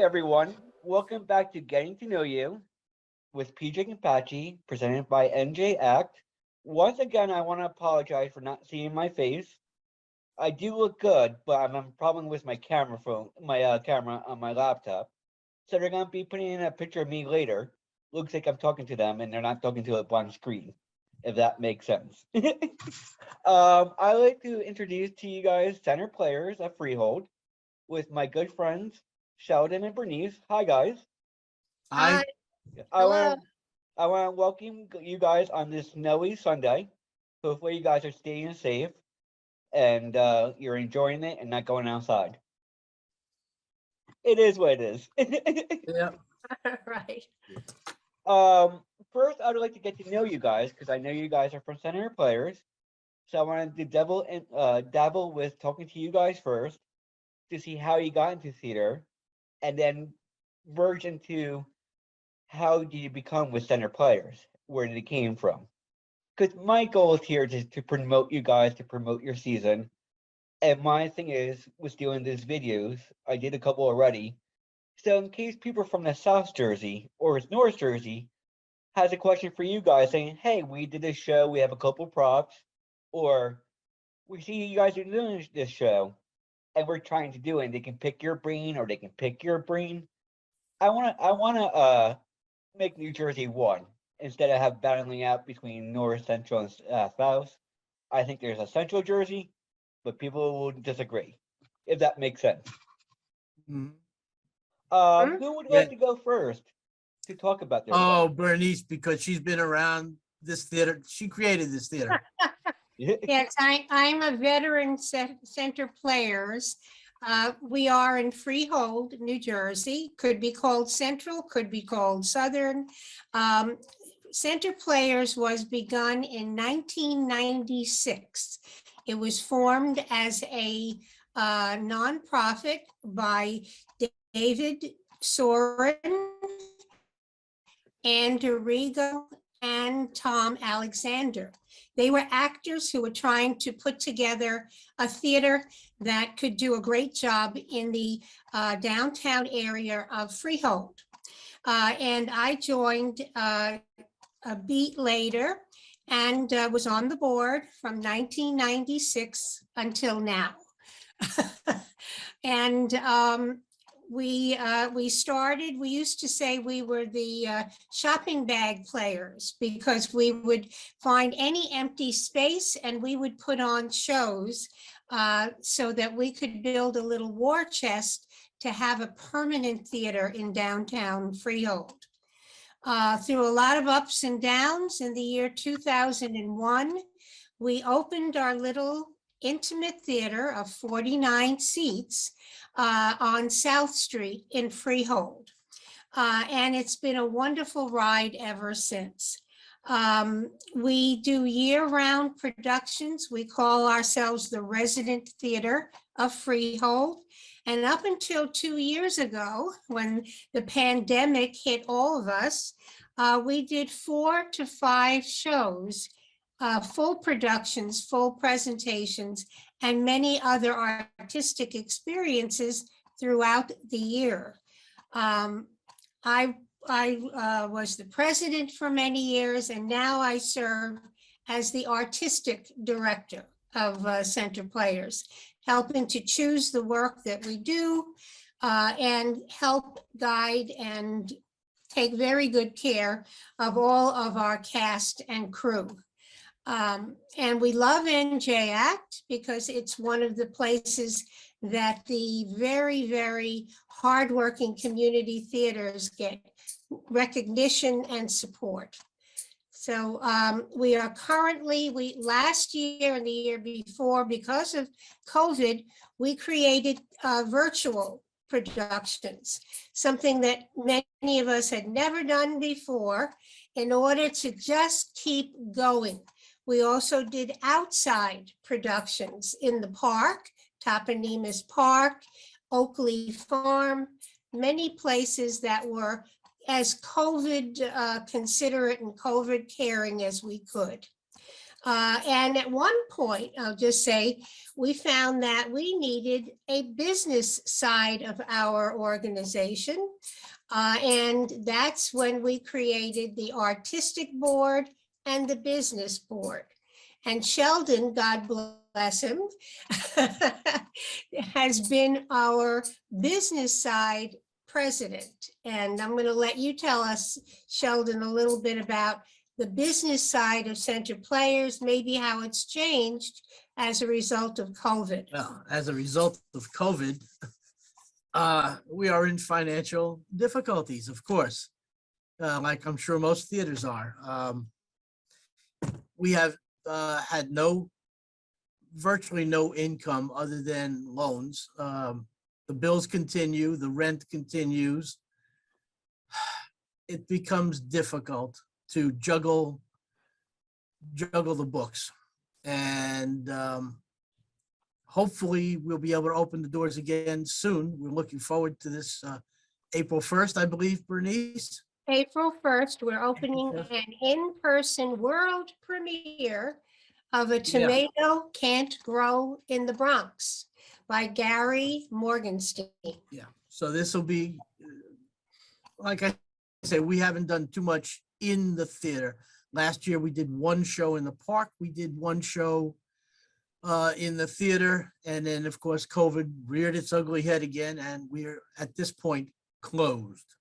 everyone. Welcome back to Getting to Know You with PJ Campacci, presented by NJ Act. Once again, I want to apologize for not seeing my face. I do look good, but I'm having a problem with my camera on my laptop. So they're gonna be putting in a picture of me later. Looks like I'm talking to them, and they're not talking to a blank screen. If that makes sense. I'd like to introduce to you guys center players of Freehold with my good friends Sheldon and Bernice. Hi guys. Hi. I Hello. want I want to welcome you guys on this snowy Sunday. Hopefully you guys are staying safe and you're enjoying it and not going outside. It is what it is. Yeah. Right. First I'd like to get to know you guys because I know you guys are from Center Players. So I wanted to dabble with talking to you guys first to see how you got into theater, and then verge into how did you become with Center Players? Where did it came from? Because my goal is here to promote you guys, to promote your season. And my thing is, was doing these videos. I did a couple already. So in case people from the South Jersey or North Jersey has a question for you guys saying, hey, we did this show, we have a couple props, or we see you guys are doing this show and we're trying to do it, and they can pick your brain or they can pick your brain. I wanna make New Jersey one instead of have battling out between North, Central, and South. I think there's a Central Jersey, but people will disagree, if that makes sense. Mhm. Who would Yeah. like to go first to talk about their Oh, Bernice, because she's been around this theater. She created this theater. Yes, I'm a veteran center players. We are in Freehold, New Jersey. Could be called Central, could be called Southern. Center Players was begun in 1996. It was formed as a nonprofit by David Soren, Andrew Rigo, and Tom Alexander. They were actors who were trying to put together a theater that could do a great job in the downtown area of Freehold. And I joined a beat later and was on the board from 1996 until now. And we used to say we were the shopping bag players because we would find any empty space and we would put on shows so that we could build a little war chest to have a permanent theater in downtown Freehold. Through a lot of ups and downs, in the year 2001, we opened our little intimate theater of 49 seats on South Street in Freehold. And it's been a wonderful ride ever since. We do year-round productions. We call ourselves the Resident Theater of Freehold. And up until 2 years ago, when the pandemic hit all of us, we did 4 to 5 shows, full productions, full presentations, and many other artistic experiences throughout the year. I was the president for many years, and now I serve as the artistic director of Center Players, helping to choose the work that we do and help guide and take very good care of all of our cast and crew. And we love NJ Act because it's one of the places that the very, very hardworking community theaters get recognition and support. So we are currently, last year and the year before, because of COVID, we created virtual productions, something that many of us had never done before, in order to just keep going. We also did outside productions in the park, Toponimus Park, Oakley Farm, many places that were as COVID considerate and COVID caring as we could. And at one point, I'll just say, we found that we needed a business side of our organization. And that's when we created the artistic board and the business board. And Sheldon, God bless him, has been our business side president. And I'm going to let you tell us, Sheldon, a little bit about the business side of Center Players, maybe how it's changed as a result of COVID. Well, as a result of COVID, we are in financial difficulties, of course, like I'm sure most theaters are. We have had virtually no income other than loans. The bills continue, the rent continues. It becomes difficult to juggle the books. And hopefully we'll be able to open the doors again soon. We're looking forward to this April 1st, I believe, Bernice. April 1st, we're opening an in-person world premiere of A Tomato Can't Grow in the Bronx by Gary Morgenstein. Yeah, so this will be, like I say, we haven't done too much in the theater. Last year, we did one show in the park. We did one show in the theater. And then, of course, COVID reared its ugly head again. And we're at this point closed.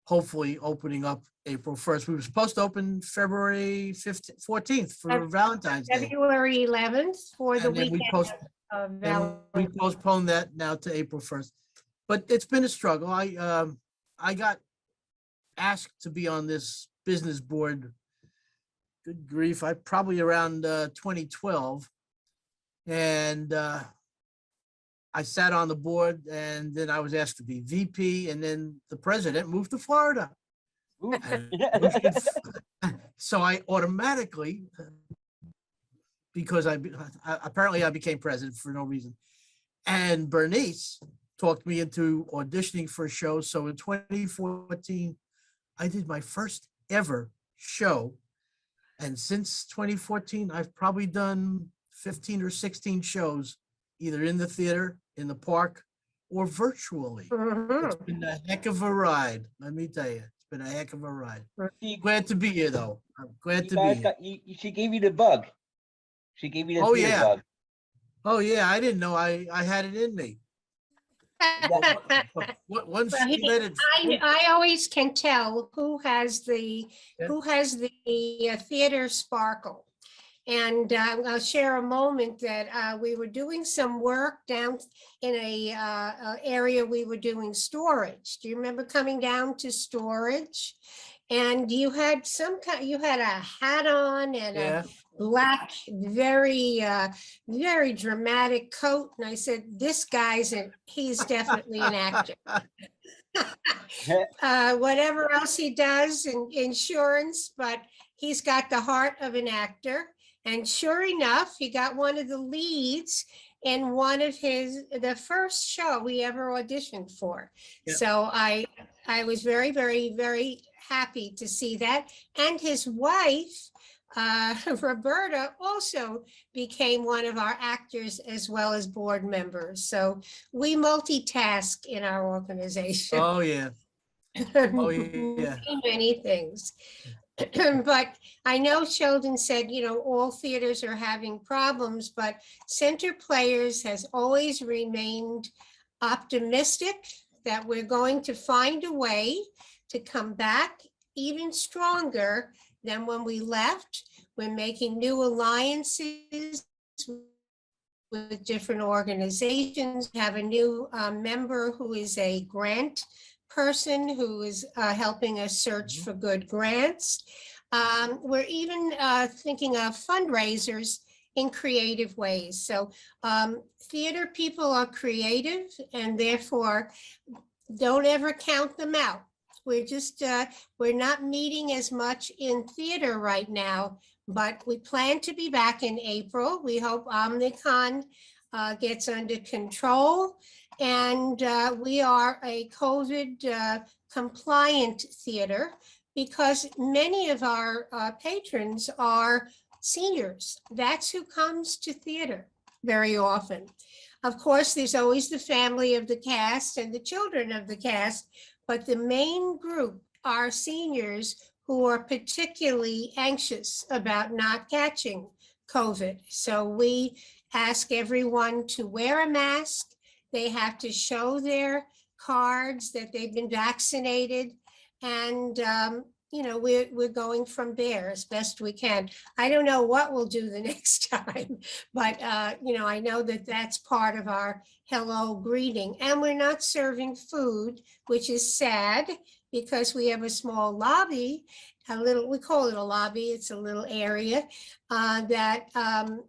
Hopefully opening up April 1st. We were supposed to open February 15th, 14th for Valentine's Day. February 11th for the weekend of And Valentine's. we postponed that now to April 1st. But it's been a struggle. I got asked to be on this business board, good grief, I probably around 2012. And I sat on the board, and then I was asked to be VP, and then the president moved to Florida. So I automatically, because apparently I became president for no reason. And Bernice talked me into auditioning for a show. So in 2014, I did my first ever show. And since 2014, I've probably done 15 or 16 shows, either in the theater, in the park, or virtually. It's been a heck of a ride, let me tell you. It's been a heck of a ride. Glad to be here, though. I'm glad to be here. She gave you the bug. She gave you the Oh, theater yeah. bug. Oh, yeah, I didn't know I had it in me. Once Well, you let it, I always can tell who has the theater sparkle. And I'll share a moment that we were doing some work down in a area we were doing storage. Do you remember coming down to storage? And you had you had a hat on and a black, very dramatic coat. And I said, this he's definitely an actor. Whatever else he does in insurance, but he's got the heart of an actor. And sure enough, he got one of the leads in one of the first show we ever auditioned for. Yep. So I was very, very, very happy to see that. And his wife, Roberta, also became one of our actors as well as board members. So we multitask in our organization. Oh, yeah. Oh, yeah. Many things. But I know Sheldon said, all theaters are having problems, but Center Players has always remained optimistic that we're going to find a way to come back even stronger than when we left. We're making new alliances with different organizations. We have a new member who is a grant person who is helping us search for good grants. We're even thinking of fundraisers in creative ways. So theater people are creative, and therefore don't ever count them out. We're just, we're not meeting as much in theater right now, but we plan to be back in April. We hope Omnicon gets under control. And we are a COVID compliant theater because many of our patrons are seniors. That's who comes to theater very often. Of course, there's always the family of the cast and the children of the cast, but the main group are seniors who are particularly anxious about not catching COVID. So we ask everyone to wear a mask. They have to show their cards that they've been vaccinated. And, we're going from there as best we can. I don't know what we'll do the next time, but, I know that that's part of our hello greeting. And we're not serving food, which is sad because we have a small lobby, we call it a lobby, it's a little area that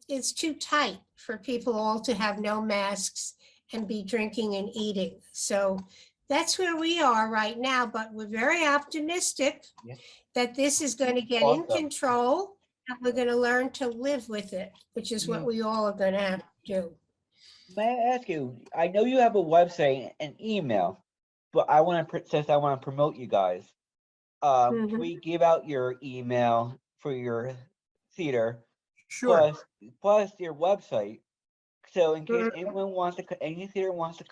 it's too tight for people all to have no masks and be drinking and eating. So that's where we are right now, but we're very optimistic Yes. that this is going to get in Awesome. control and we're going to learn to live with it, which is what we all are going to have to do. May I ask you? I know you have a website and email, but I want to since I want to promote you guys. Can Mhm. we give out your email for your theater Sure. plus your website? So in case Mhm. anyone wants to, any theater wants to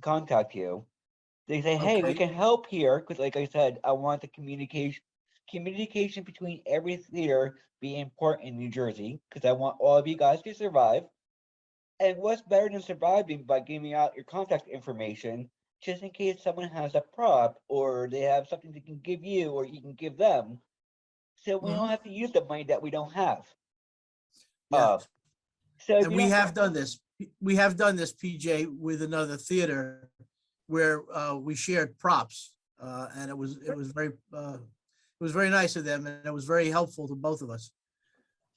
contact you, they say, "Hey, we Okay. can help here." Because, like I said, I want the communication between every theater be important in New Jersey. Because I want all of you guys to survive. And what's better than surviving by giving out your contact information, just in case someone has a prop or they have something they can give you or you can give them, so we don't Mhm. have to use the money that we don't have. Yeah. So if And you we don't, have done this. We have done this, PJ, with another theater where we shared props, and it was very nice of them, and it was very helpful to both of us.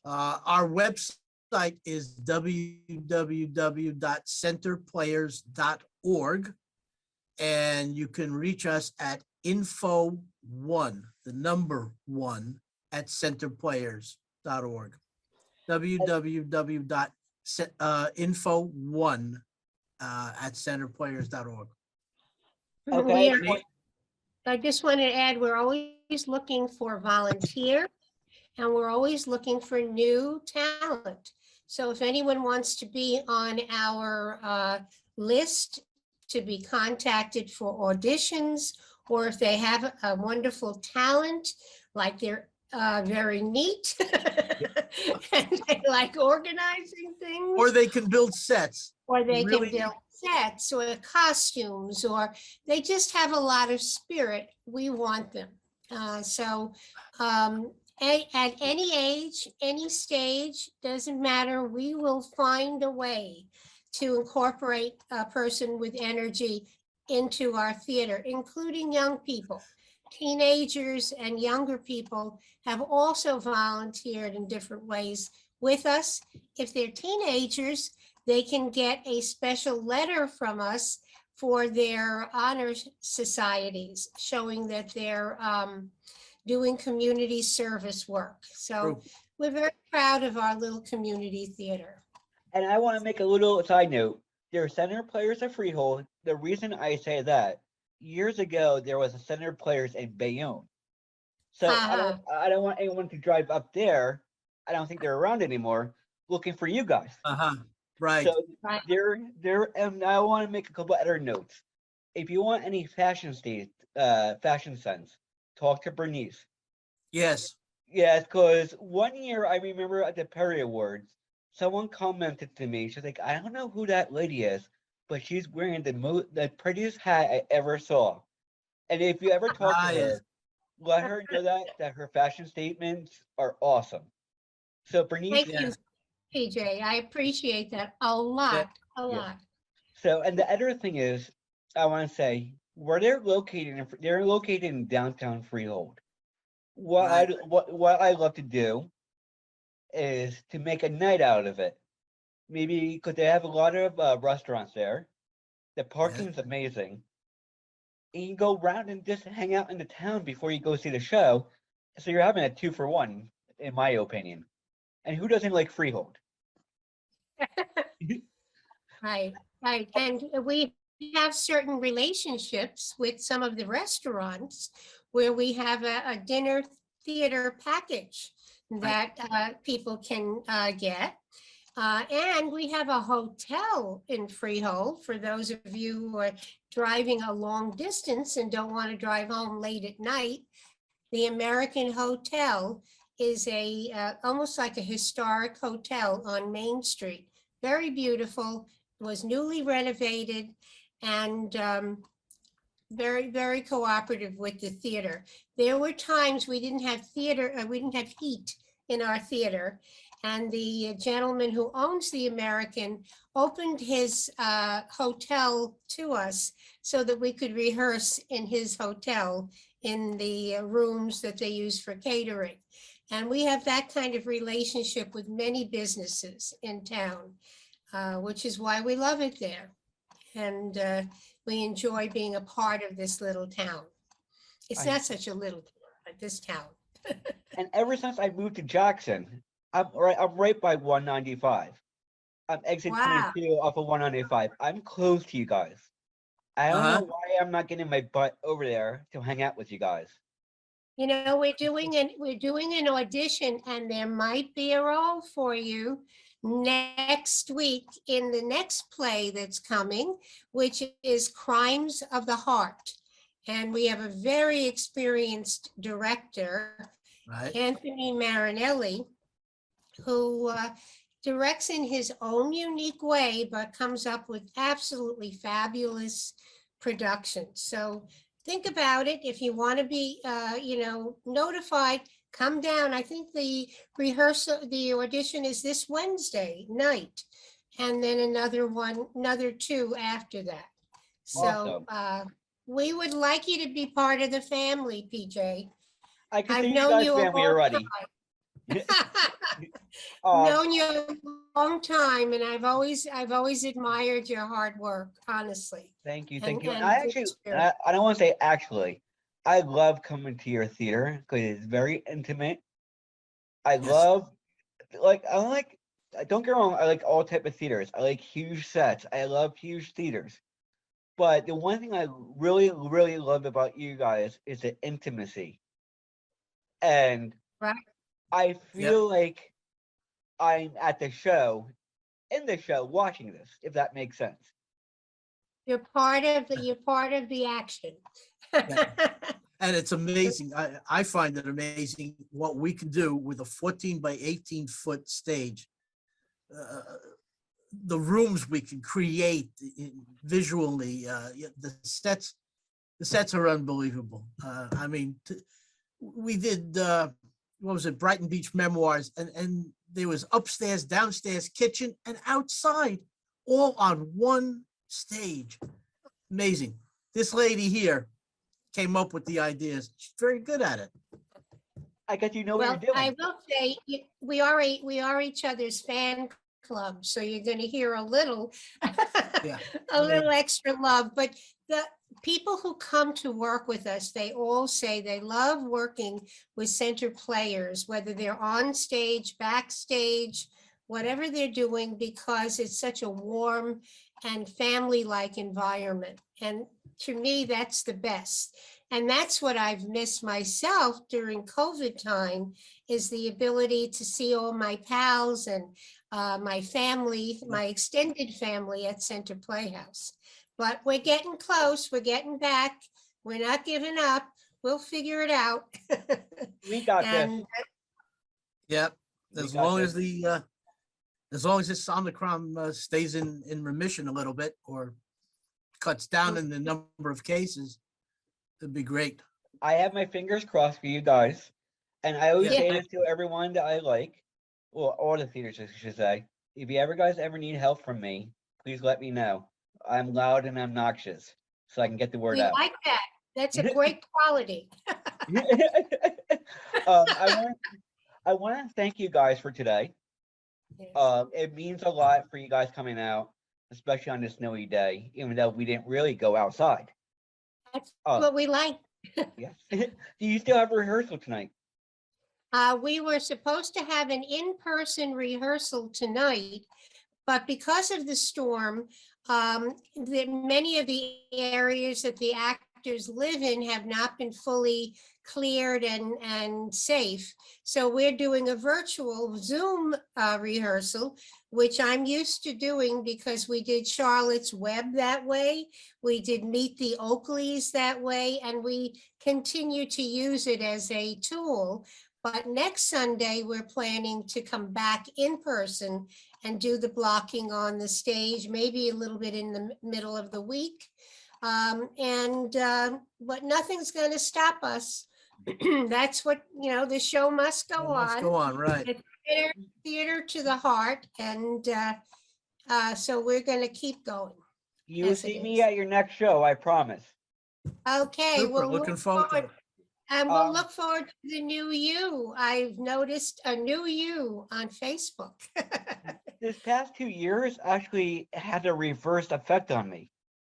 Our website is www.centerplayers.org, and you can reach us at info1, the number 1, at centerplayers.org. www.info1 at centerplayers.org. okay, I just want to add, we're always looking for volunteers and we're always looking for new talent. So if anyone wants to be on our list to be contacted for auditions, or if they have a wonderful talent, like they're very neat and they like organizing things, Or they can build sets. or they Really? can build sets or costumes, or they just have a lot of spirit, we want them. At any age, any stage, doesn't matter, we will find a way to incorporate a person with energy into our theater, including young people. Teenagers and younger people have also volunteered in different ways with us. If they're teenagers, they can get a special letter from us for their honor societies, showing that they're doing community service work. So True. we're very proud of our little community theater. and I want to make a little side note. There are center players of Freehold. The reason I say that, years ago there was a center players in Bayonne. So Uh-huh. I don't want anyone to drive up there. I don't think they're around anymore looking for you guys. Right. So Right. and I want to make a couple other notes. If you want any fashion sense, talk to Bernice. Yes. Yes, because one year I remember at the Perry Awards, someone commented to me. She's like, "I don't know who that lady is, but she's wearing the prettiest hat I ever saw." And if you ever talk to Yes. her, let her know that her fashion statements are awesome. So Bernice, Thank Yeah. you, PJ. I appreciate that a lot, a yeah. lot. So and the other thing is, I want to say where they're located in downtown Freehold. Right. What I love to do is to make a night out of it. Maybe because they have a lot of restaurants there. The Yeah. parking is amazing. And you can go around and just hang out in the town before you go see the show. So you're having a 2-for-1, in my opinion. And who doesn't like Freehold? Right, right. And we have certain relationships with some of the restaurants where we have a dinner theater package. that people can get. And we have a hotel in Freehold for those of you who are driving a long distance and don't want to drive home late at night. The American Hotel is almost like a historic hotel on Main Street. Very beautiful, was newly renovated, and very, very cooperative with the theater. There were times we didn't have we didn't have heat in our theater. And the gentleman who owns the American opened his hotel to us so that we could rehearse in his hotel in the rooms that they use for catering. And we have that kind of relationship with many businesses in town, which is why we love it there. And we enjoy being a part of this little town. It's not such a little town, but this town. And ever since I moved to Jackson, I'm right by 195. I'm exit Wow. 22 off of 195. I'm close to you guys. I don't know why I'm not getting my butt over there to hang out with you guys. You know, we're doing an audition, and there might be a role for you next week in the next play that's coming, which is Crimes of the Heart. And we have a very experienced director, Right. Anthony Marinelli, who directs in his own unique way, but comes up with absolutely fabulous productions. So think about it. If you want to be, notified, come down. I think the audition is this Wednesday night, and then another two after that. So we would like you to be part of the family, PJ. I consider you guys family already. Known you a long time, and I've always admired your hard work, honestly. Thank you. And I actually, I don't want to say actually, I love coming to your theater because it's very intimate. I love, don't get me wrong, I like all type of theaters. I like huge sets. I love huge theaters. But the one thing I really, really love about you guys is the intimacy. And Right. I feel like I'm at the show, in the show, watching this, if that makes sense. You're part of the action. And it's amazing. I find it amazing what we can do with a 14 by 18 foot stage. The rooms we can create visually, the sets are unbelievable. I mean, we did, what was it, Brighton Beach Memoirs, and there was upstairs, downstairs, kitchen, and outside, all on one stage. Amazing. This lady here came up with the ideas. She's very good at it. I guess you know what Well, you're doing. I will say we are each other's fan club, so you're going to hear a little, little extra love. But the people who come to work with us, they all say they love working with center players, whether they're on stage, backstage, whatever they're doing, because it's such a warm and family-like environment. And to me, that's the best. And that's what I've missed myself during COVID time, is the ability to see all my pals and my family, my extended family at Center Playhouse. But we're getting close. We're getting back. We're not giving up. We'll figure it out. We got this. Yep. As long as this Omicron stays in remission a little bit, or cuts down in the number of cases, it'd be great. I have my fingers crossed for you guys. And I always say this to everyone that I like. Well, all the theaters, I should say. If you guys ever need help from me, please let me know. I'm loud and obnoxious, so I can get the word out. We like that. That's a great quality. I want to thank you guys for today. Yes. It means a lot for you guys coming out, especially on this snowy day, even though we didn't really go outside. That's what we like. Yes. Do you still have a rehearsal tonight? We were supposed to have an in-person rehearsal tonight, but because of the storm, many of the areas that the actors actors live in have not been fully cleared and safe. So we're doing a virtual Zoom rehearsal, which I'm used to doing because we did Charlotte's Web that way. We did Meet the Oakleys that way, and we continue to use it as a tool. But next Sunday, we're planning to come back in person and do the blocking on the stage, maybe a little bit in the middle of the week. But nothing's going to stop us. That's what, the show must go Let's on. go on, right. It's theater to the heart. And so we're going to keep going. You will Yes, it see me is. at your next show, I promise. Okay, Super, we'll looking look forward to it. and we'll Um, look forward to the new you. I've noticed a new you on Facebook. This past 2 years actually had a reverse effect on me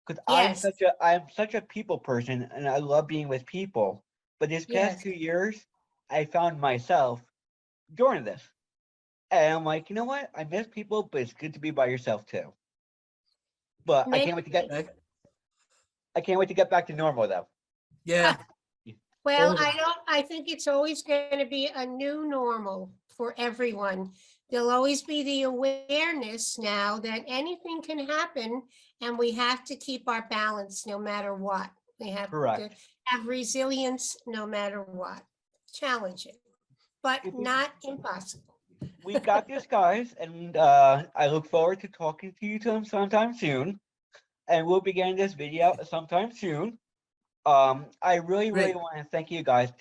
because Yes. I'm such a people person and I love being with people. But this past Yes. 2 years, I found myself during this, and I'm like, you know what? I miss people, but it's good to be by yourself too. But Maybe- Okay. I can't wait to get back to normal though. Yeah, Well, Over. I think it's always going to be a new normal for everyone. There'll always be the awareness now that anything can happen and we have to keep our balance no matter what. We have to Correct. have resilience no matter what. Challenging, but If we- not impossible. We got this, guys, and I look forward to talking to you sometime soon. And we'll be getting this video sometime soon. I really Great. want to thank you guys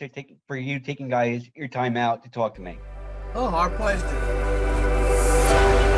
for you taking your time out to talk to me. Oh, our pleasure.